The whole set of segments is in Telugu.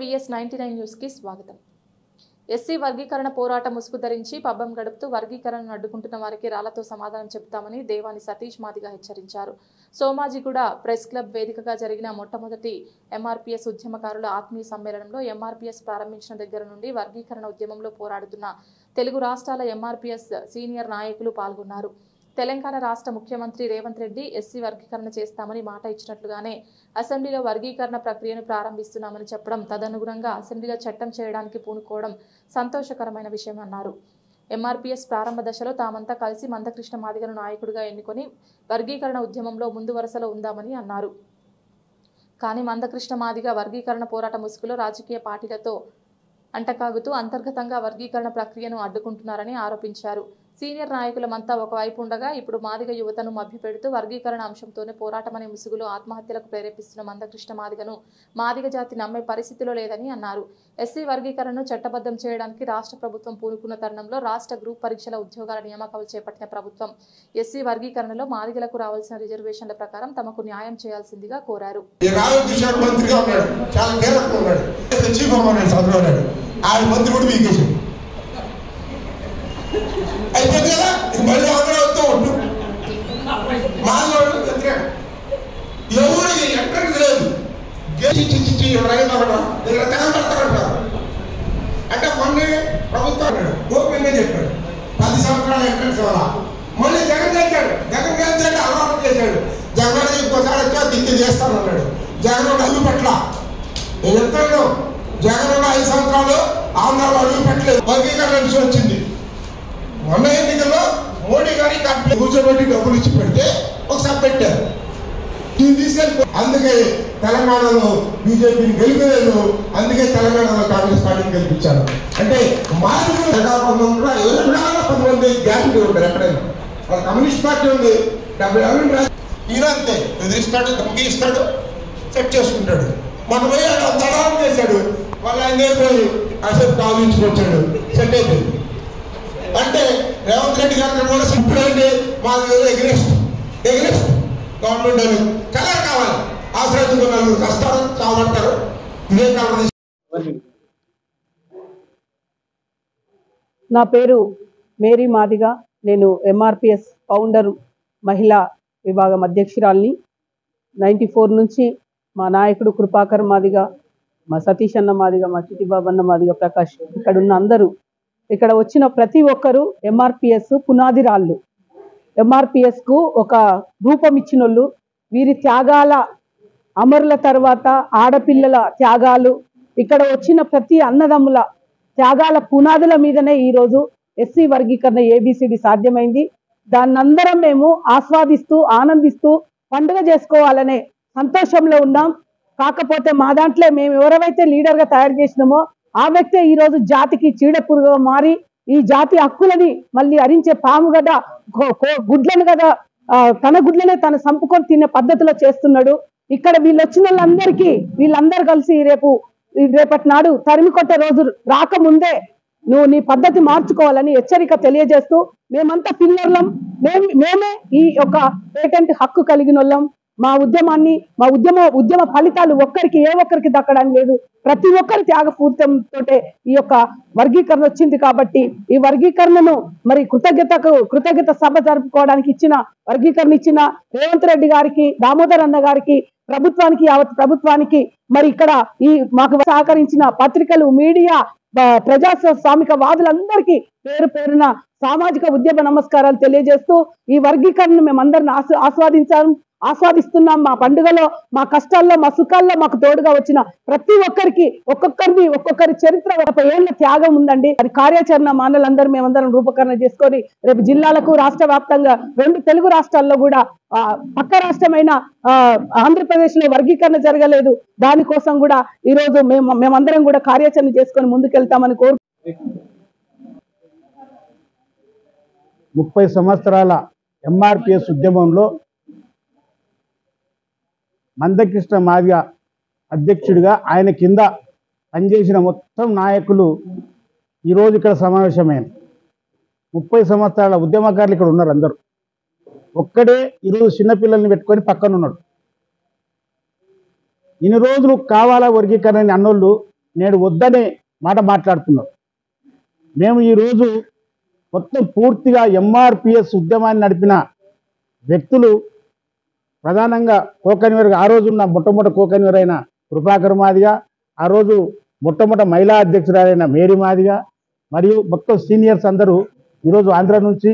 VS99 న్యూస్ కి స్వాగతం. ఎస్సీ వర్గీకరణ పోరాట ముసుగు ధరించి పబ్బం గడుపుతూ వర్గీకరణను అడ్డుకుంటున్న వారికి రాళ్లతో సమాధానం చెప్తామని దేవాని సతీష్ మాదిగ హెచ్చరించారు. సోమాజిగూడ ప్రెస్ క్లబ్ వేదికగా జరిగిన మొట్టమొదటి MRPS ఉద్యమకారుల ఆత్మీయ సమ్మేళనంలో MRPS ప్రారంభించిన దగ్గర నుండి వర్గీకరణ ఉద్యమంలో పోరాడుతున్న తెలుగు రాష్ట్రాల MRPS సీనియర్ నాయకులు పాల్గొన్నారు. తెలంగాణ రాష్ట్ర ముఖ్యమంత్రి రేవంత్ రెడ్డి ఎస్సీ వర్గీకరణ చేస్తామని మాట ఇచ్చినట్లుగానే అసెంబ్లీలో వర్గీకరణ ప్రక్రియను ప్రారంభిస్తున్నామని చెప్పడం, తదనుగుణంగా అసెంబ్లీలో చట్టం చేయడానికి పూనుకోవడం సంతోషకరమైన విషయమన్నారు. MRPS ప్రారంభ దశలో తామంతా కలిసి మందకృష్ణ మాదిగను నాయకుడిగా ఎన్నుకొని వర్గీకరణ ఉద్యమంలో ముందు వరుసలో ఉందామని అన్నారు. కానీ మందకృష్ణ మాదిగ వర్గీకరణ పోరాట ముసుగులో రాజకీయ పార్టీలతో అంటకాగుతూ అంతర్గతంగా వర్గీకరణ ప్రక్రియను అడ్డుకుంటున్నారని ఆరోపించారు. సీనియర్ నాయకులమంతా ఒకవైపు ఉండగా ఇప్పుడు మాదిగ యువతను మభ్యపెడుతూ వర్గీకరణ అంశంతోనే పోరాటమనే ముసుగులో ఆత్మహత్యలకు ప్రేరేపిస్తున్న మందకృష్ణ మాదిగను మాదిగ జాతి నమ్మే పరిస్థితిలో లేదని అన్నారు. ఎస్సీ వర్గీకరణను చట్టబద్ధం చేయడానికి రాష్ట్ర ప్రభుత్వం పూనుకున్న తరుణంలో రాష్ట్ర గ్రూప్ పరీక్షల ఉద్యోగాల నియామకాలు చేపట్టిన ప్రభుత్వం ఎస్సీ వర్గీకరణలో మాదిగలకు రావాల్సిన రిజర్వేషన్ల ప్రకారం తమకు న్యాయం చేయాల్సిందిగా కోరారు. అయిపోయింది కదా, మళ్ళీ అందరూ వస్తూ ఉంటు మాలోడు ఎవరికి ఎక్కడికి లేదు తెగబడతారంటారు. అంటే మొన్నే ప్రభుత్వం ఓపెన్గా చెప్పాడు 10 సంవత్సరాలు ఎంట్రెన్స్ వల్ల. మళ్ళీ జగన్ తెచ్చాడు, జగన్ గెలిచాడు, అలవాటు చేశాడు. జగన్ ఇంకోసారి వచ్చా దిక్కు చేస్తానన్నాడు. జగన్ అడుగు పెట్టల. నేను చెప్తాను, జగన్ 5 సంవత్సరాలు ఆంధ్రాలో అడుగు పెట్టలేదు. వర్గీకరణ విషయం వచ్చింది. మొన్న ఎన్నికల్లో మోడీ గారి కంపెనీ కూర్చోబెట్టి డబ్బులు ఇచ్చి పెడితే ఒకసారి పెట్టారు. దీన్ని తీసుకెళ్ళి అందుకే తెలంగాణలో బీజేపీని గెలిపలేదు. అందుకే తెలంగాణలో కాంగ్రెస్ పార్టీని గెలిపించారు. అంటే మార్పులు 10 మంది గ్యారంటీ ఉంటారు. ఎక్కడైనా వాళ్ళ కమ్యూనిస్ట్ పార్టీ ఉంది, 70 ఈయన అంతే ఎదిరిస్తాడు, దమ్కి ఇస్తాడు, సెట్ చేసుకుంటాడు. మన పోయి తడాలు చేశాడు. వాళ్ళు ఆయన పోయి అసలు ఆలోచించుకొచ్చాడు, సెట్ అయిపోయింది. అంటే రేవంత్ రెడ్డి గారు కూడా ఇప్పుడంటే మా ఎగ్రెస్ట్ గవర్నమెంట్ అని కలర్ కావాలి. ఆశ్రయించుకున్న నలుగురు కష్టాలు చావబడతారు. ఇదే కావాలి. నా పేరు మేరీ మాదిగ. నేను MRPS ఫౌండర్ మహిళా విభాగం అధ్యక్షురాలిని. 94 నుంచి మా నాయకుడు కృపాకర్ మాదిగ, మా సతీష్ అన్న మాదిగ, మా చిట్టిబాబు అన్న మాదిగ, ప్రకాష్, ఇక్కడ ఉన్న అందరూ, ఇక్కడ వచ్చిన ప్రతి ఒక్కరూ MRPS పునాది రాళ్ళు. MRPSకు ఒక రూపం ఇచ్చినోళ్ళు. వీరి త్యాగాల అమరుల తర్వాత ఆడపిల్లల త్యాగాలు, ఇక్కడ వచ్చిన ప్రతి అన్నదమ్ముల త్యాగాల పునాదుల మీదనే ఈరోజు ఎస్సీ వర్గీకరణ ABCD సాధ్యమైంది. దాన్నందరం మేము ఆస్వాదిస్తూ ఆనందిస్తూ పండుగ చేసుకోవాలనే సంతోషంలో ఉన్నాం. కాకపోతే మా దాంట్లో మేము ఎవరైతే లీడర్గా తయారు చేసినామో ఆ వ్యక్తే ఈరోజు జాతికి చీడపురుగా మారి ఈ జాతి హక్కులని మళ్ళీ అరించే పాము గదా, గుడ్లను కదా, తన గుడ్లనే తను సంపుకొని తినే పద్ధతిలో చేస్తున్నాడు. ఇక్కడ వీళ్ళు వచ్చిన వాళ్ళందరికీ వీళ్ళందరూ కలిసి రేపటి నాడు తరిమి కొట్టే రోజు రాకముందే నువ్వు నీ పద్ధతి మార్చుకోవాలని హెచ్చరిక తెలియజేస్తూ, మేమంతా పిల్లర్లం, మేమే ఈ యొక్క పేటెంట్ హక్కు కలిగిన వాళ్ళం. మా ఉద్యమాన్ని ఉద్యమ ఫలితాలు ఏ ఒక్కరికి దక్కడానికి లేదు. ప్రతి ఒక్కరి త్యాగపూరితంతో ఈ యొక్క వర్గీకరణ వచ్చింది. కాబట్టి ఈ వర్గీకరణను మరి కృతజ్ఞత సభ జరుపుకోవడానికి వర్గీకరణ ఇచ్చిన రేవంత్ రెడ్డి గారికి, దామోదర్ అన్న గారికి, ప్రభుత్వానికి, యావత్ ప్రభుత్వానికి, మరి ఇక్కడ ఈ మాకు సహకరించిన పత్రికలు, మీడియా, ప్రజాస్వామిక వాదులందరికీ పేరు పేరున సామాజిక ఉద్యమ నమస్కారాలు తెలియజేస్తూ ఈ వర్గీకరణను మేమందరిని ఆస్వాదిస్తున్నాం. మా పండుగలో, మా కష్టాల్లో, మా సుఖాల్లో మాకు తోడుగా వచ్చిన ప్రతి ఒక్కరికి ఒక్కొక్కరి చరిత్ర 30 ఏళ్ల త్యాగం ఉందండి. అది కార్యాచరణ మానలందరూ మేమందరం రూపకరణ చేసుకొని రేపు జిల్లాలకు, రాష్ట్ర వ్యాప్తంగా 2 తెలుగు రాష్ట్రాల్లో కూడా పక్క రాష్ట్రమైన ఆంధ్రప్రదేశ్ లో వర్గీకరణ జరగలేదు. దానికోసం కూడా ఈరోజు మేమందరం కూడా కార్యాచరణ చేసుకొని ముందుకెళ్తామని కోరు. 30 సంవత్సరాల MRPS ఉద్యమంలో మందకృష్ణ మాదిగ అధ్యక్షుడిగా ఆయన కింద పనిచేసిన మొత్తం నాయకులు ఈరోజు ఇక్కడ సమావేశమైన 30 సంవత్సరాల ఉద్యమకారులు ఇక్కడ ఉన్నారు. అందరూ ఒక్కడే ఈరోజు చిన్నపిల్లల్ని పెట్టుకొని పక్కన ఉన్నాడు. ఇన్ని రోజులు కావాలా వర్గీకరణ అన్నోళ్ళు నేడు వద్దనే మాట మాట్లాడుతున్నారు. మేము ఈరోజు మొత్తం పూర్తిగా ఎంఆర్పిఎస్ ఉద్యమాన్ని నడిపిన వ్యక్తులు ప్రధానంగా కోకన్వీర్, ఆ రోజు ఉన్న మొట్టమొదటి కోకన్వీర్ అయిన కృపాకర్ మాదిగ, ఆ రోజు మొట్టమొదటి మహిళా అధ్యక్షురాలైన మేరీ మాదిగ, మరియు మొత్తం సీనియర్స్ అందరూ ఈరోజు ఆంధ్ర నుంచి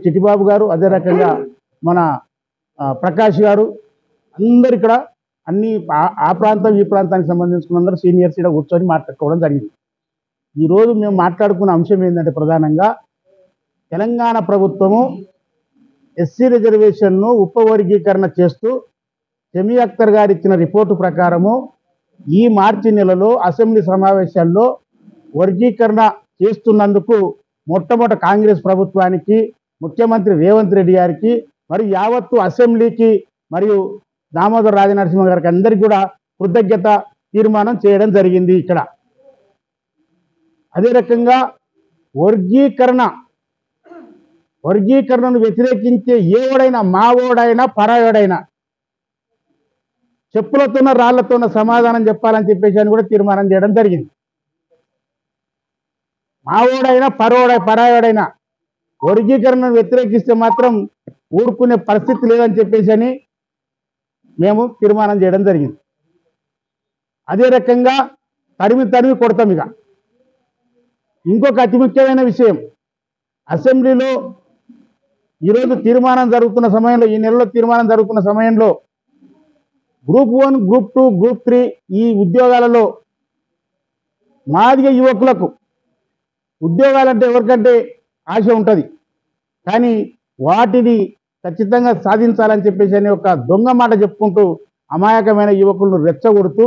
చిట్టిబాబు గారు, అదే రకంగా మన ప్రకాష్ గారు, అందరు ఇక్కడ అన్ని ఆ ప్రాంతం ఈ ప్రాంతానికి సంబంధించిన అందరూ సీనియర్స్ ఇక్కడ కూర్చొని మాట్లాడుకోవడం జరిగింది. ఈరోజు మేము మాట్లాడుకున్న అంశం ఏంటంటే ప్రధానంగా తెలంగాణ ప్రభుత్వము ఎస్సీ రిజర్వేషన్ను ఉపవర్గీకరణ చేస్తూ షమీ అఖ్తర్ గారు ఇచ్చిన రిపోర్టు ప్రకారము ఈ మార్చి నెలలో అసెంబ్లీ సమావేశాల్లో వర్గీకరణ చేస్తున్నందుకు మొట్టమొదటి కాంగ్రెస్ ప్రభుత్వానికి, ముఖ్యమంత్రి రేవంత్ రెడ్డి గారికి, మరియు యావత్తు అసెంబ్లీకి, మరియు దామోదర్ రాజనరసింహ గారికి అందరికీ కూడా కృతజ్ఞత తీర్మానం చేయడం జరిగింది. ఇక్కడ అదే రకంగా వర్గీకరణను వ్యతిరేకించే ఏవాడైనా, మావోడైనా పరాయోడైనా చెప్పులతోన రాళ్లతోన సమాధానం చెప్పాలని చెప్పేసి అని కూడా తీర్మానం చేయడం జరిగింది. మావోడైనా పరాయోడైనా వర్గీకరణను వ్యతిరేకిస్తే మాత్రం ఊరుకునే పరిస్థితి లేదని చెప్పేసి అని మేము తీర్మానం చేయడం జరిగింది. అదే రకంగా తరిమి కొడతాం. ఇక ఇంకొక అతి ముఖ్యమైన విషయం, అసెంబ్లీలో ఈరోజు తీర్మానం జరుగుతున్న సమయంలో, ఈ నెలలో తీర్మానం జరుగుతున్న సమయంలో గ్రూప్ 1, గ్రూప్ 2, గ్రూప్ 3 ఈ ఉద్యోగాలలో మాదిగ యువకులకు ఉద్యోగాలంటే ఎవరికంటే ఆశ ఉంటుంది, కానీ వాటిని ఖచ్చితంగా సాధించాలని చెప్పేసి అని ఒక దొంగ మాట చెప్పుకుంటూ అమాయకమైన యువకులను రెచ్చగొడుతూ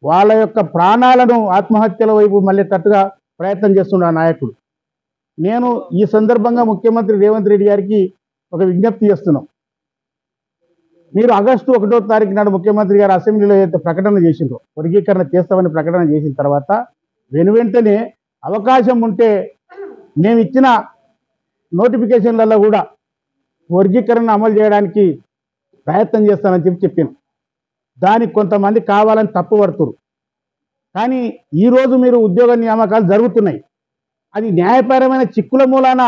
వాళ్ళ యొక్క ప్రాణాలను ఆత్మహత్యల వైపు మళ్ళీ తట్టుగా ప్రయత్నం చేస్తున్న నాయకుడు. నేను ఈ సందర్భంగా ముఖ్యమంత్రి రేవంత్ రెడ్డి గారికి ఒక విజ్ఞప్తి చేస్తున్నాం. మీరు ఆగస్టు 1వ తారీఖు నాడు ముఖ్యమంత్రి గారు అసెంబ్లీలో ఏదైతే ప్రకటన చేసిండ్రో, వర్గీకరణ చేస్తామని ప్రకటన చేసిన తర్వాత వెంటనే అవకాశం ఉంటే మేము ఇచ్చిన నోటిఫికేషన్లలో కూడా వర్గీకరణ అమలు చేయడానికి ప్రయత్నం చేస్తానని చెప్పాను. దానికి కొంతమంది కావాలని తప్పుపడుతున్నారు. కానీ ఈరోజు మీరు ఉద్యోగ నియామకాలు జరుగుతున్నాయి, అది న్యాయపరమైన చిక్కుల మూలాన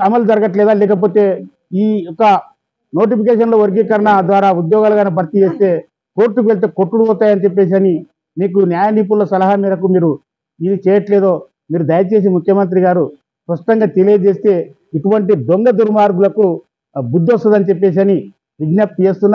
అమలు జరగట్లేదా, లేకపోతే ఈ యొక్క నోటిఫికేషన్లో వర్గీకరణ ద్వారా ఉద్యోగాలు కానీ భర్తీ చేస్తే కోర్టుకు వెళ్తే కొట్టుడు పోతాయని చెప్పేసి అని మీకు న్యాయ నిపుణుల సలహా మేరకు మీరు ఇది చేయట్లేదో మీరు దయచేసి ముఖ్యమంత్రి గారు స్పష్టంగా తెలియజేస్తే ఇటువంటి దొంగ దుర్మార్గులకు బుద్ధి వస్తుందని చెప్పేసి అని విజ్ఞప్తి చేస్తున్నా.